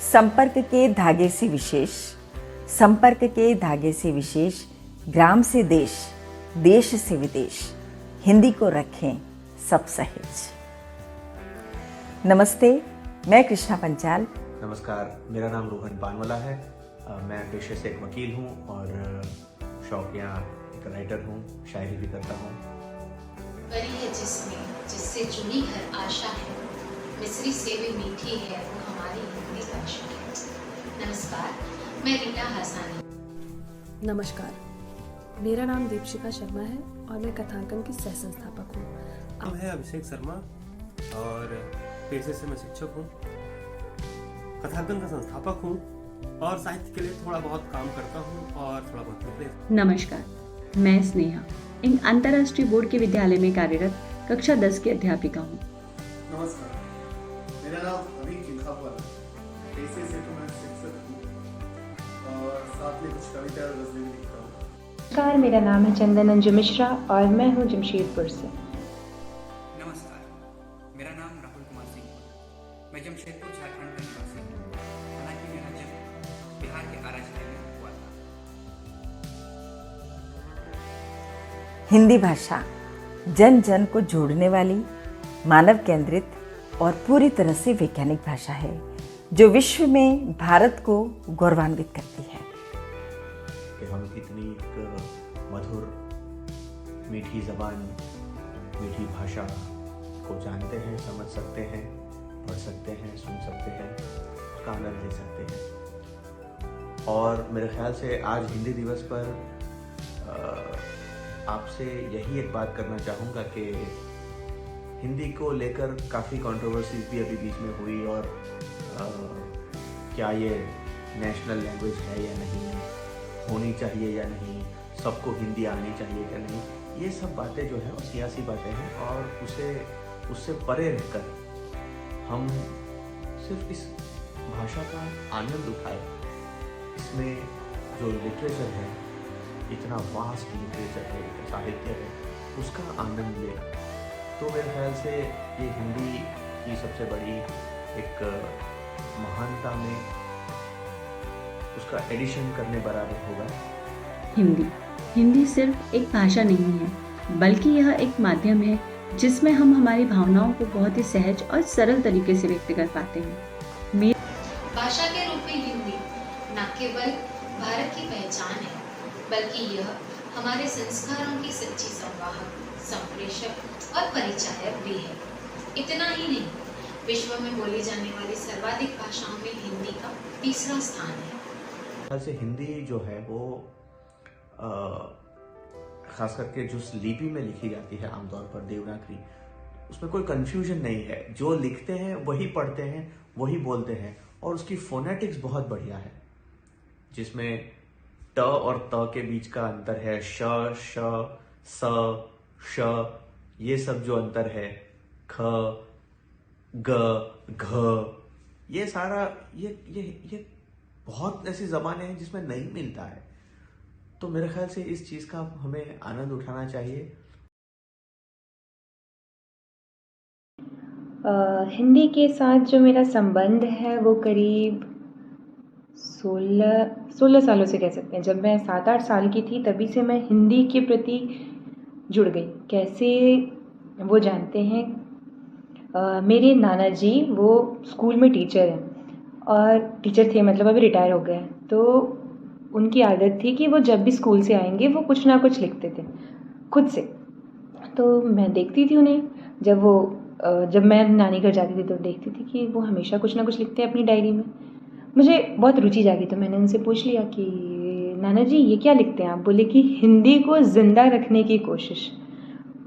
संपर्क के धागे से विशेष, संपर्क के धागे से विशेष, ग्राम से देश, देश से विदेश, हिंदी को रखें सब सहेज। नमस्ते, मैं कृष्णा पंचाल। नमस्कार, मेरा नाम रोहन पानवाला है। मैं पेशे से एक वकील हूँ और शौकिया एक राइटर हूँ, शायरी भी करता हूँ। परी है जिसमें, जिससे जुड़ी हर आशा है, मिस्री से भी मीठी है वो हमारी हिंदी भाषा है। नमस्कार, मैं रीटा हसानी। नमस्कार, मेरा नाम दीपशिका शर्मा है और मैं कथांकन की सह संस्थापक हूँ। मैं अभिषेक शर्मा और पेशे से मैं शिक्षक हूँ, कथांकन का संस्थापक हूँ और साहित्य के लिए थोड़ा बहुत काम करता हूँ और थोड़ा बहुत। नमस्कार, मैं स्नेहा एक अंतर्राष्ट्रीय बोर्ड के विद्यालय में कार्यरत कक्षा 10 की अध्यापिका हूँ। नमस्कार, मेरा नाम अभी खिलखापर है। पेशे से तो मैं शिक्षक हूँ और साथ में कुछ कविता और गज़लें भी लिखता हूँ। नमस्कार, मेरा नाम है चंदन अंजू मिश्रा और मैं हूँ जमशेदपुर से। नमस्कार, मेरा नाम राहुल कुमार सिंह है। मैं जमशेदपुर झारखंड का निवासी हूँ। हालांकि मेरा जन्म बिहार के आरा जिले में हुआ था। हिंदी भाषा जन जन को जोड़ने वाली, मानव केंद्रित और पूरी तरह से वैज्ञानिक भाषा है जो विश्व में भारत को गौरवान्वित करती है। कि हम इतनी एक मधुर मीठी ज़बान, मीठी भाषा को जानते हैं, समझ सकते हैं, पढ़ सकते हैं, सुन सकते हैं, उसका आनंद ले सकते हैं। और मेरे ख्याल से आज हिंदी दिवस पर आपसे यही एक बात करना चाहूँगा कि हिंदी को लेकर काफ़ी कंट्रोवर्सीज भी अभी बीच में हुई और क्या ये नेशनल लैंग्वेज है या नहीं, होनी चाहिए या नहीं, सबको हिंदी आनी चाहिए या नहीं, ये सब बातें जो हैं वो सियासी बातें हैं और उससे परे रहकर हम सिर्फ इस भाषा का आनंद उठाएं। इसमें जो लिटरेचर है, इतना वास्ट लिटरेचर है, साहित्य है, उसका आनंद ले। तो मेरे ख्याल से ये हिंदी की सबसे बड़ी एक महानता में उसका एडिशन करने बराबर होगा। हिंदी सिर्फ एक भाषा नहीं है, बल्कि यह एक माध्यम है जिसमें हम हमारी भावनाओं को बहुत ही सहज और सरल तरीके से व्यक्त कर पाते हैं। भाषा के रूप में हिंदी न केवल भारत की पहचान है, बल्कि यह हमारे संस्कारों की सच्ची संवाहक, संप्रेषक और परिचायक भी है। इतना ही नहीं, विश्व में बोली जाने वाली सर्वाधिक भाषाओं में हिंदी का तीसरा स्थान है। से हिंदी जो है वो खास करके जो लिपि में लिखी जाती है आमतौर पर देवनागरी, उसमें कोई कंफ्यूजन नहीं है। जो लिखते हैं वही पढ़ते हैं, वही बोलते हैं और उसकी फोनेटिक्स बहुत बढ़िया है, जिसमें ट और त के बीच का अंतर है, श, श, स, श, ये सब जो अंतर है, ख, ग, घ, ये सारा ये बहुत ऐसी ज़बानें हैं जिसमें नहीं मिलता है। तो मेरे ख्याल से इस चीज़ का हमें आनंद उठाना चाहिए। हिंदी के साथ जो मेरा संबंध है वो करीब 16 सालों से कह सकते हैं। जब मैं 7-8 साल की थी तभी से मैं हिंदी के प्रति जुड़ गई। कैसे वो जानते हैं, मेरे नाना जी वो स्कूल में टीचर हैं और टीचर थे, मतलब अभी रिटायर हो गए हैं। तो उनकी आदत थी कि वो जब भी स्कूल से आएंगे वो कुछ ना कुछ लिखते थे खुद से। तो मैं देखती थी उन्हें, जब मैं नानी घर जाती थी तो देखती थी कि वो हमेशा कुछ ना कुछ लिखते हैं अपनी डायरी में। मुझे बहुत रुचि जागी तो मैंने उनसे पूछ लिया कि नाना जी ये क्या लिखते हैं आप? बोले कि हिंदी को ज़िंदा रखने की कोशिश।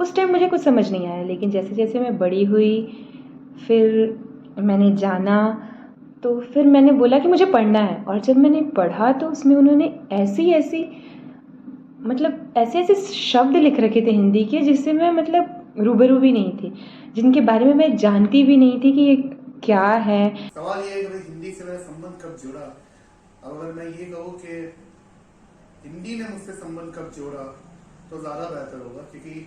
उस टाइम मुझे कुछ समझ नहीं आया, लेकिन जैसे जैसे मैं बड़ी हुई फिर मैंने जाना, तो फिर मैंने बोला कि मुझे पढ़ना है। और जब मैंने पढ़ा तो उसमें उन्होंने ऐसे ऐसे शब्द लिख रखे थे हिंदी के, जिससे मैं रूबरू भी नहीं थी, जिनके बारे में मैं जानती भी नहीं थी कि ये क्या है। सवाल ये है कि हिंदी से मेरा संबंध कब जुड़ा। अब अगर मैं ये कहूँ कि हिंदी ने मुझसे संबंध कब जोड़ा तो ज़्यादा बेहतर होगा, क्योंकि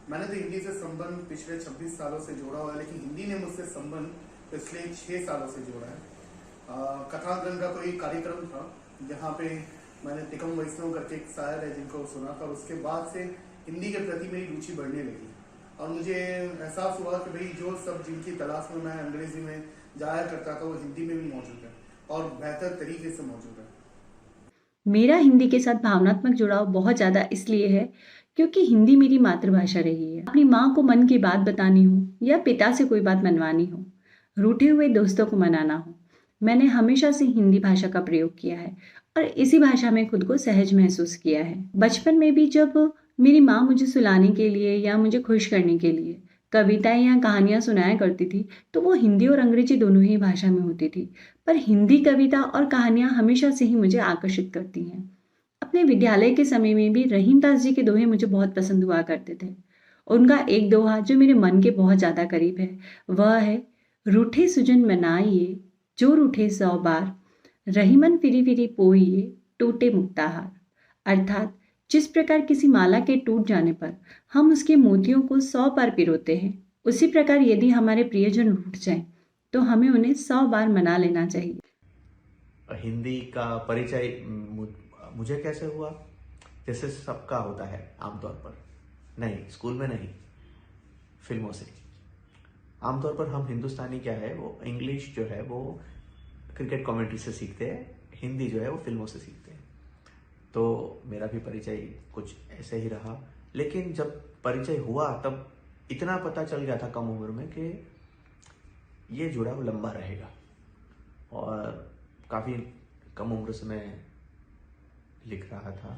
मैंने तो हिंदी से संबंध पिछले 26 सालों से जोड़ा हुआ है, लेकिन हिंदी ने मुझसे संबंध पिछले 6 सालों से जोड़ा है। कथांकन का कोई कार्यक्रम था जहाँ पे मैंने टिकम वैष्णव करके एक शायर है जिनको सुना था। उसके बाद से हिंदी के प्रति मेरी रुचि बढ़ने लगी और मुझे एहसास हुआ कि भाई जो सब जिनकी तलाश में मैं अंग्रेजी में जाया करता था वो हिंदी में भी मौजूद है और बेहतर तरीके से मौजूद है। मेरा हिंदी के साथ भावनात्मक जुड़ाव बहुत ज़्यादा इसलिए है क्योंकि हिंदी मेरी मातृभाषा रही है। अपनी माँ को मन की बात बतानी हो या पिता से कोई बात मनवानी हो, रूठे हुए दोस्तों को मनाना हो, मैंने हमेशा से हिंदी भाषा का प्रयोग किया है और इसी भाषा में खुद को सहज महसूस किया है। बचपन में भी जब मेरी माँ मुझे सुलाने के लिए या मुझे खुश करने के लिए कविताएं या कहानियाँ सुनाया करती थी तो वो हिंदी और अंग्रेजी दोनों ही भाषा में होती थी, पर हिंदी कविता और कहानियाँ हमेशा से ही मुझे आकर्षित करती हैं। अपने विद्यालय के समय में भी रहीमदास जी के दोहे मुझे बहुत पसंद हुआ करते थे। उनका एक दोहा जो मेरे मन के बहुत ज़्यादा करीब है वह है, रूठे सुजन मनाइए जो रूठे 100 बार, रहीमन फिरी फिरी पोइए टूटे मुक्ताहार। अर्थात जिस प्रकार किसी माला के टूट जाने पर हम उसके मोतियों को 100 बार पिरोते हैं, उसी प्रकार यदि हमारे प्रियजन रूठ जाएं तो हमें उन्हें 100 बार मना लेना चाहिए। हिंदी का परिचय मुझे कैसे हुआ? जैसे सबका होता है आमतौर पर, नहीं स्कूल में नहीं, फिल्मों से। आमतौर पर हम हिंदुस्तानी क्या है वो इंग्लिश जो है वो क्रिकेट कमेंट्री से सीखते हैं, हिंदी जो है वो फिल्मों से सीखते हैं। तो मेरा भी परिचय कुछ ऐसे ही रहा, लेकिन जब परिचय हुआ तब इतना पता चल गया था कम उम्र में कि ये जुड़ाव लंबा रहेगा। और काफ़ी कम उम्र से मैं लिख रहा था,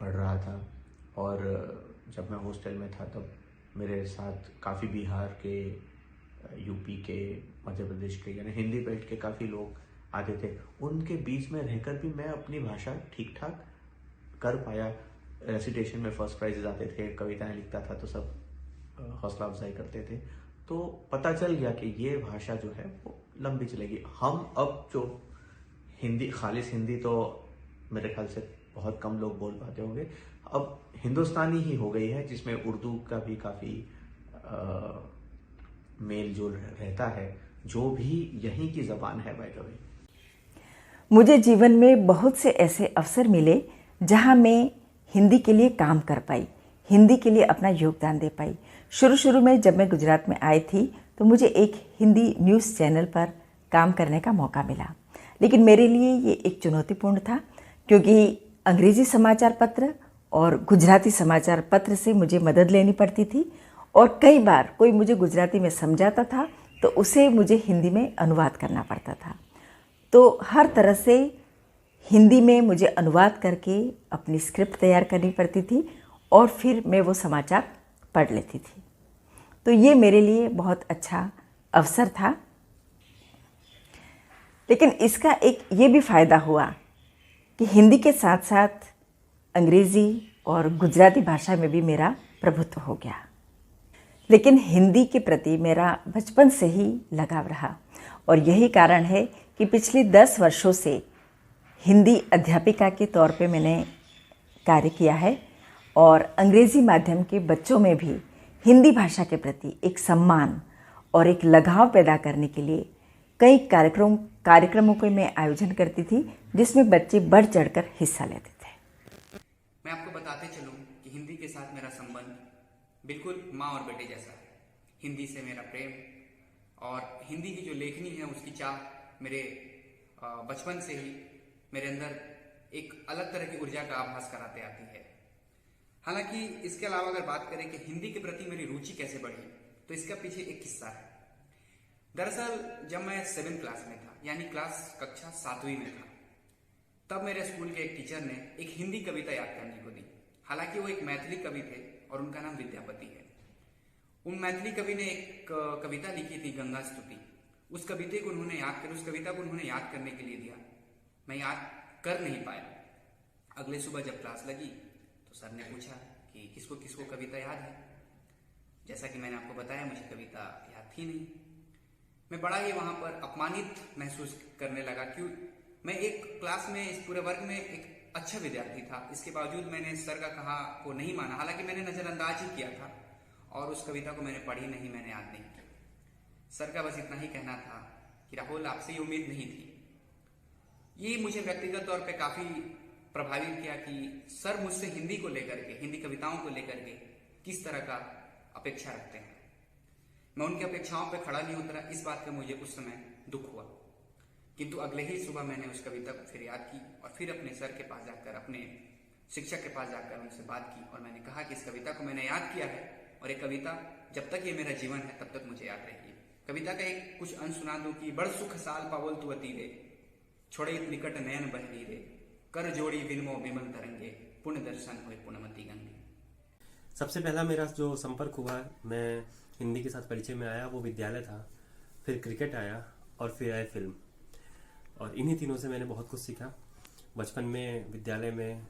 पढ़ रहा था, और जब मैं हॉस्टल में था तब मेरे साथ काफ़ी बिहार के, यूपी के, मध्य प्रदेश के यानी हिंदी बेल्ट के काफ़ी लोग आते थे। उनके बीच में रहकर भी मैं अपनी भाषा ठीक ठाक कर पाया। रेसिटेशन में फर्स्ट प्राइजेस आते थे, कविताएं लिखता था तो सब हौसला अफजाई करते थे। तो पता चल गया कि ये भाषा जो है वो लंबी चलेगी। हम अब जो हिंदी, खालिस हिंदी तो मेरे ख्याल से बहुत कम लोग बोल पाते होंगे, अब हिंदुस्तानी ही हो गई है जिसमें उर्दू का भी काफ़ी मेल जोल रहता है, जो भी यहीं की ज़बान है बाय द वे। मुझे जीवन में बहुत से ऐसे अवसर मिले जहां मैं हिंदी के लिए काम कर पाई, हिंदी के लिए अपना योगदान दे पाई। शुरू में जब मैं गुजरात में आई थी तो मुझे एक हिंदी न्यूज़ चैनल पर काम करने का मौका मिला, लेकिन मेरे लिए ये एक चुनौतीपूर्ण था क्योंकि अंग्रेज़ी समाचार पत्र और गुजराती समाचार पत्र से मुझे मदद लेनी पड़ती थी और कई बार कोई मुझे गुजराती में समझाता था तो उसे मुझे हिंदी में अनुवाद करना पड़ता था। तो हर तरह से हिंदी में मुझे अनुवाद करके अपनी स्क्रिप्ट तैयार करनी पड़ती थी और फिर मैं वो समाचार पढ़ लेती थी। तो ये मेरे लिए बहुत अच्छा अवसर था, लेकिन इसका एक ये भी फ़ायदा हुआ कि हिंदी के साथ साथ अंग्रेज़ी और गुजराती भाषा में भी मेरा प्रभुत्व हो गया। लेकिन हिंदी के प्रति मेरा बचपन से ही लगाव रहा और यही कारण है कि पिछले 10 वर्षों से हिंदी अध्यापिका के तौर पे मैंने कार्य किया है और अंग्रेज़ी माध्यम के बच्चों में भी हिंदी भाषा के प्रति एक सम्मान और एक लगाव पैदा करने के लिए कई कार्यक्रमों को मैं आयोजन करती थी जिसमें बच्चे बढ़ चढ़कर हिस्सा लेते थे। मैं आपको बताते चलूं कि हिंदी के साथ मेरा संबंध बिल्कुल माँ और बेटे जैसा है। हिंदी से मेरा प्रेम और हिंदी की जो लेखनी है उसकी चाह मेरे बचपन से ही मेरे अंदर एक अलग तरह की ऊर्जा का आभास कराते आती है। हालांकि इसके अलावा अगर बात करें कि हिंदी के प्रति मेरी रुचि कैसे बढ़ी, तो इसका पीछे एक किस्सा है। दरअसल जब मैं 7th क्लास में था, यानी कक्षा 7वीं में था, तब मेरे स्कूल के एक टीचर ने एक हिंदी कविता याद करने को दी। हालांकि वो एक मैथिली कवि थे और उनका नाम विद्यापति है। उन मैथिली कवि ने एक कविता लिखी थी, गंगा स्तुति। उस कविता को उन्होंने याद करने के लिए दिया। मैं याद कर नहीं पाया। अगले सुबह जब क्लास लगी तो सर ने पूछा कि किसको किसको कविता याद है। जैसा कि मैंने आपको बताया, मुझे कविता याद थी नहीं। मैं बड़ा ही वहां पर अपमानित महसूस करने लगा क्यों मैं एक क्लास में, इस पूरे वर्ग में एक अच्छा विद्यार्थी था। इसके बावजूद मैंने सर का कहा को नहीं माना। हालांकि मैंने नजरअंदाज ही किया था और उस कविता को मैंने पढ़ी नहीं, मैंने याद नहीं किया। सर का बस इतना ही कहना था कि राहुल, आपसे ये उम्मीद नहीं थी। ये मुझे व्यक्तिगत तौर पे काफ़ी प्रभावित किया कि सर मुझसे हिंदी को लेकर के, हिंदी कविताओं को लेकर के किस तरह का अपेक्षा रखते हैं। मैं उनकी अपेक्षाओं पे खड़ा नहीं उतरा, इस बात का मुझे उस समय दुख हुआ। किंतु अगले ही सुबह मैंने उस कविता को फिर याद की और फिर अपने सर के पास जाकर, अपने शिक्षक के पास जाकर उनसे बात की और मैंने कहा कि इस कविता को मैंने याद किया है और ये कविता जब तक ये मेरा जीवन है तब तक मुझे याद रहेगी। कविता का एक कुछ अंश सुना दूं कि बड़ सुख साल पावल तु अति रे, छोड़े निकट नयन बहरी रे, कर जोड़ी विनमो विमल तरंगे, पुण्य दर्शन हुए पुण्यमती गंगे। सबसे पहला मेरा जो संपर्क हुआ, मैं हिंदी के साथ परिचय में आया, वो विद्यालय था, फिर क्रिकेट आया और फिर आया फिल्म। और इन्हीं तीनों से मैंने बहुत कुछ सीखा। बचपन में विद्यालय में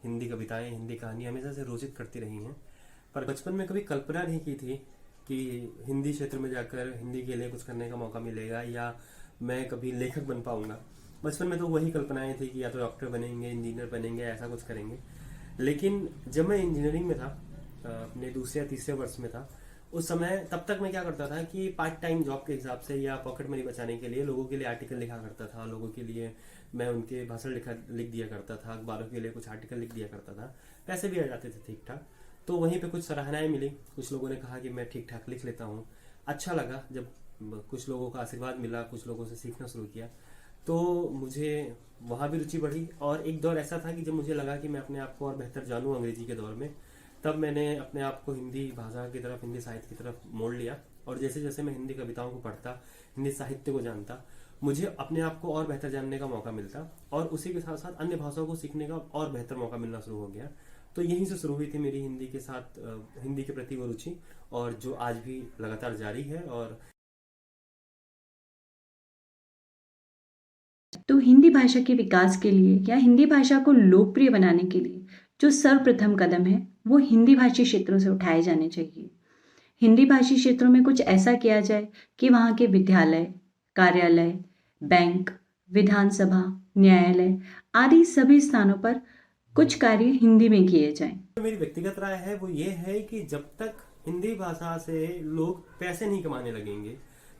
हिंदी कविताएं, हिंदी कहानियाँ हमेशा से रोचित करती रही हैं, पर बचपन में कभी कल्पना नहीं की थी कि हिंदी क्षेत्र में जाकर हिंदी के लिए कुछ करने का मौका मिलेगा या मैं कभी लेखक बन पाऊंगा। बचपन में तो वही कल्पनाएं थी कि या तो डॉक्टर बनेंगे, इंजीनियर बनेंगे, ऐसा कुछ करेंगे। लेकिन जब मैं इंजीनियरिंग में था, अपने दूसरे या तीसरे वर्ष में था, उस समय तब तक मैं क्या करता था कि पार्ट टाइम जॉब के हिसाब से या पॉकेट मनी बचाने के लिए लोगों के लिए आर्टिकल लिखा करता था। लोगों के लिए मैं उनके भाषण लिख दिया करता था, अखबारों के लिए कुछ आर्टिकल लिख दिया करता था। पैसे भी आ जाते थे ठीक ठाक। तो वहीं पे कुछ सराहनाएं मिली, कुछ लोगों ने कहा कि मैं ठीक ठाक लिख लेता हूँ। अच्छा लगा जब कुछ लोगों का आशीर्वाद मिला, कुछ लोगों से सीखना शुरू किया, तो मुझे वहाँ भी रुचि बढ़ी। और एक दौर ऐसा था कि जब मुझे लगा कि मैं अपने आप को और बेहतर जानूँ अंग्रेजी के दौर में, तब मैंने अपने आप को हिंदी भाषा की तरफ, हिंदी साहित्य की तरफ मोड़ लिया। और जैसे जैसे मैं हिंदी कविताओं को पढ़ता, हिंदी साहित्य को जानता, मुझे अपने आप को और बेहतर जानने का मौका मिलता और उसी के साथ साथ अन्य भाषाओं को सीखने का और बेहतर मौका मिलना शुरू हो गया। तो यहीं से शुरू हुई थी मेरी हिंदी के साथ, हिंदी के प्रति वो रुचि, और जो आज भी लगातार जारी है। और तो हिंदी भाषा के विकास के लिए या हिंदी भाषा को लोकप्रिय बनाने के लिए जो सर्वप्रथम कदम है वो हिंदी भाषी क्षेत्रों से उठाए जाने चाहिए। हिंदी भाषी क्षेत्रों में कुछ ऐसा किया जाए कि वहाँ के विद्यालय, कार्यालय, बैंक, विधानसभा, न्यायालय आदि सभी स्थानों पर कुछ कार्य हिंदी में किए जाएं। मेरी व्यक्तिगत राय है वो ये है कि जब तक हिंदी भाषा से लोग पैसे नहीं कमाने लगेंगे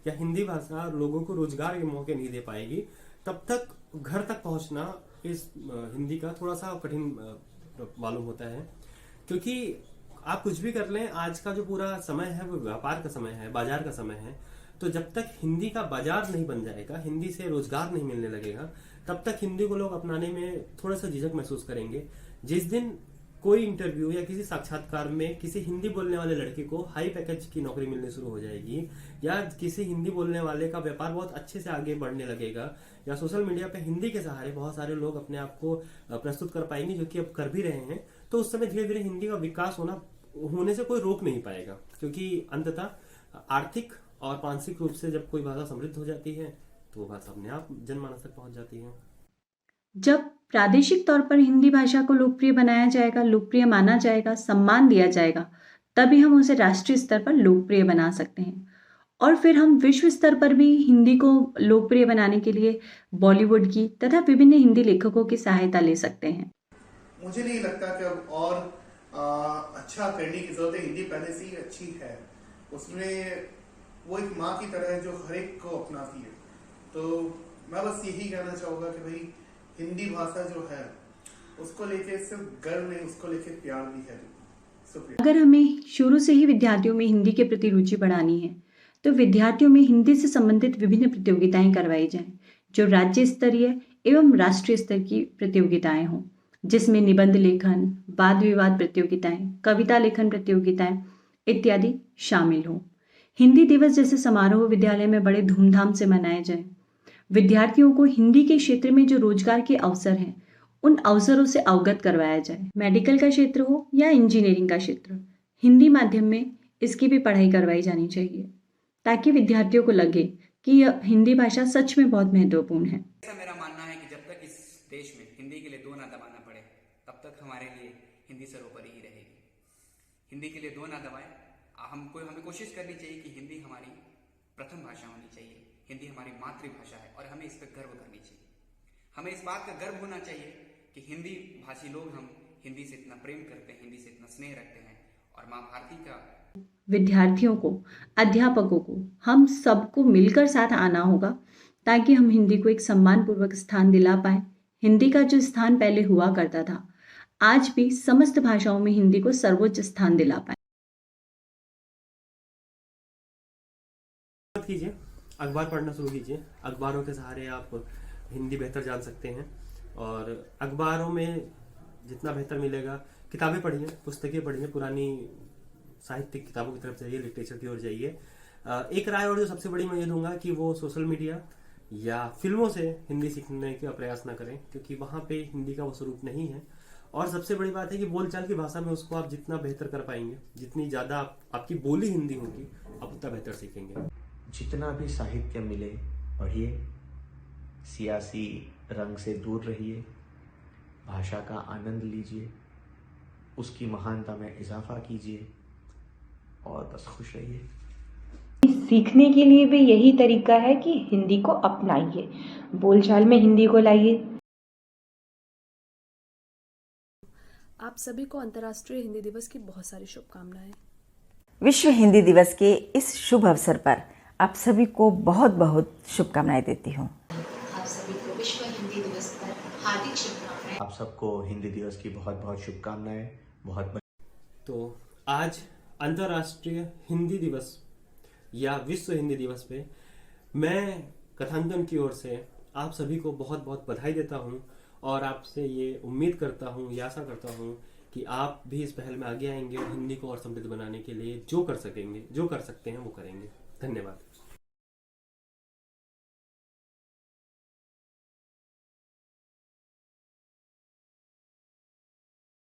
या हिंदी भाषा लोगों को रोजगार के मौके नहीं दे पाएगी, तब तक घर तक पहुंचना इस हिंदी का थोड़ा सा कठिन मालूम होता है। क्योंकि आप कुछ भी कर लें, आज का जो पूरा समय है वो व्यापार का समय है, बाजार का समय है। तो जब तक हिंदी का बाजार नहीं बन जाएगा, हिंदी से रोजगार नहीं मिलने लगेगा, तब तक हिंदी को लोग अपनाने में थोड़ा सा झिझक महसूस करेंगे। जिस दिन कोई इंटरव्यू या किसी साक्षात्कार में किसी हिंदी बोलने वाले लड़के को हाई पैकेज की नौकरी मिलने शुरू हो जाएगी, या किसी हिंदी बोलने वाले का व्यापार बहुत अच्छे से आगे बढ़ने लगेगा, या सोशल मीडिया पे हिंदी के सहारे बहुत सारे लोग अपने आप को प्रस्तुत कर पाएंगे, जो कि अब कर भी रहे हैं, तो उस समय धीरे धीरे हिंदी का विकास होने से कोई रोक नहीं पाएगा। क्योंकि अंततः आर्थिक और मानसिक रूप से जब कोई भाषा समृद्ध हो जाती है तो वो भाषा अपने आप जनमानस तक पहुंच जाती है। जब प्रादेशिक तौर पर हिंदी भाषा को लोकप्रिय बनाया जाएगा, लोकप्रिय माना जाएगा, सम्मान दिया जाएगा, तभी हम उसे राष्ट्रीय स्तर पर लोकप्रिय बना सकते हैं। और फिर हम विश्व स्तर पर भी हिंदी को लोकप्रिय बनाने के लिए बॉलीवुड की तथा विभिन्न हिंदी लेखकों की सहायता ले सकते हैं। मुझे नहीं लगता कि अब और अच्छा करने की जरूरत है। हिंदी पहले से ही अच्छी है, उसमें वो एक माँ की तरह है जो हर एक को अपनाती है। तो मैं बस यही कहना चाहूँगा कि भाई हिंदी भाषा जो है उसको लेके सिर्फ गर्व नहीं, उसको लेके प्यार भी है। अगर हमें शुरू से ही विद्यार्थियों में हिंदी के प्रति रुचि बढ़ानी है तो विद्यार्थियों में हिंदी से संबंधित विभिन्न प्रतियोगिताएं करवाई जाएं, जो राज्य स्तरीय एवं राष्ट्रीय स्तर की प्रतियोगिताएं हों, जिसमें निबंध लेखन, वाद विवाद प्रतियोगिताएं, कविता लेखन प्रतियोगिताएं इत्यादि शामिल हों। हिंदी दिवस जैसे समारोह विद्यालय में बड़े धूमधाम से मनाए जाएं। विद्यार्थियों को हिंदी के क्षेत्र में जो रोजगार के अवसर हैं उन अवसरों से अवगत करवाया जाए। मेडिकल का क्षेत्र हो या इंजीनियरिंग का क्षेत्र, हिंदी माध्यम में इसकी भी पढ़ाई करवाई जानी चाहिए, ताकि विद्यार्थियों को लगे कि यह हिंदी भाषा सच में बहुत महत्वपूर्ण है। ऐसा मेरा मानना है कि जब तक इस देश में हिंदी के लिए दो ना दबाना पड़े, तब तक हमारे लिए हिंदी सर्वोपरि ही रहेगी। हिंदी के लिए दो ना दबाएं, हमें कोशिश करनी चाहिए कि हिंदी हमारी प्रथम भाषा होनी चाहिए, हिंदी हमारी मातृभाषा है और हमें इस पर गर्व करनी चाहिए। हमें इस बात का गर्व होना चाहिए कि हिंदी भाषी लोग हम हिंदी से इतना प्रेम करते हैं, हिंदी से इतना स्नेह रखते हैं। और माँ भारती का विद्यार्थियों को, अध्यापकों को, हम सबको मिलकर साथ आना होगा ताकि हम हिंदी को एक सम्मानपूर्वक स्थान दिला पाए। हिंदी का जो स्थान पहले हुआ करता था, आज भी समस्त भाषाओं में हिंदी को सर्वोच्च स्थान दिला पाए। कीजिए, अखबार पढ़ना शुरू कीजिए। अखबारों के सहारे आप हिंदी बेहतर जान सकते हैं, और अखबारों में जितना बेहतर मिलेगा, किताबें पढ़िए, पुस्तकें पढ़िए, पुरानी साहित्यिक किताबों की तरफ जाइए, लिटरेचर की ओर जाइए। एक राय और जो सबसे बड़ी मैं ये दूंगा कि वो सोशल मीडिया या फिल्मों से हिंदी सीखने का प्रयास ना करें, क्योंकि वहाँ पे हिंदी का वो स्वरूप नहीं है। और सबसे बड़ी बात है कि बोलचाल की भाषा में उसको आप जितना बेहतर कर पाएंगे, जितनी ज़्यादा आपकी बोली हिंदी होगी, आप उतना बेहतर सीखेंगे। जितना भी साहित्य मिले पढ़िए, सियासी रंग से दूर रहिए, भाषा का आनंद लीजिए, उसकी महानता में इजाफा कीजिए और बस खुश रहिए। सीखने के लिए भी यही तरीका है कि हिंदी को अपनाइए, बोलचाल में हिंदी को लाइए। आप सभी को अंतर्राष्ट्रीय हिंदी दिवस की बहुत सारी शुभकामनाएं। विश्व हिंदी दिवस के इस शुभ अवसर पर आप सभी को बहुत बहुत शुभकामनाएं देती हूँ। आप सभी को विश्व हिंदी दिवस पर हार्दिक शुभकामनाएं। आप सबको हिंदी दिवस की बहुत बहुत शुभकामनाएं। बहुत तो आज अंतर्राष्ट्रीय हिंदी दिवस या विश्व हिंदी दिवस पे मैं कथांकन की ओर से आप सभी को बहुत बहुत बधाई देता हूँ, और आपसे ये उम्मीद करता हूँ या आशा करता हूँ कि आप भी इस पहल में आगे आएंगे और हिंदी को और समृद्ध बनाने के लिए जो कर सकते हैं वो करेंगे। धन्यवाद।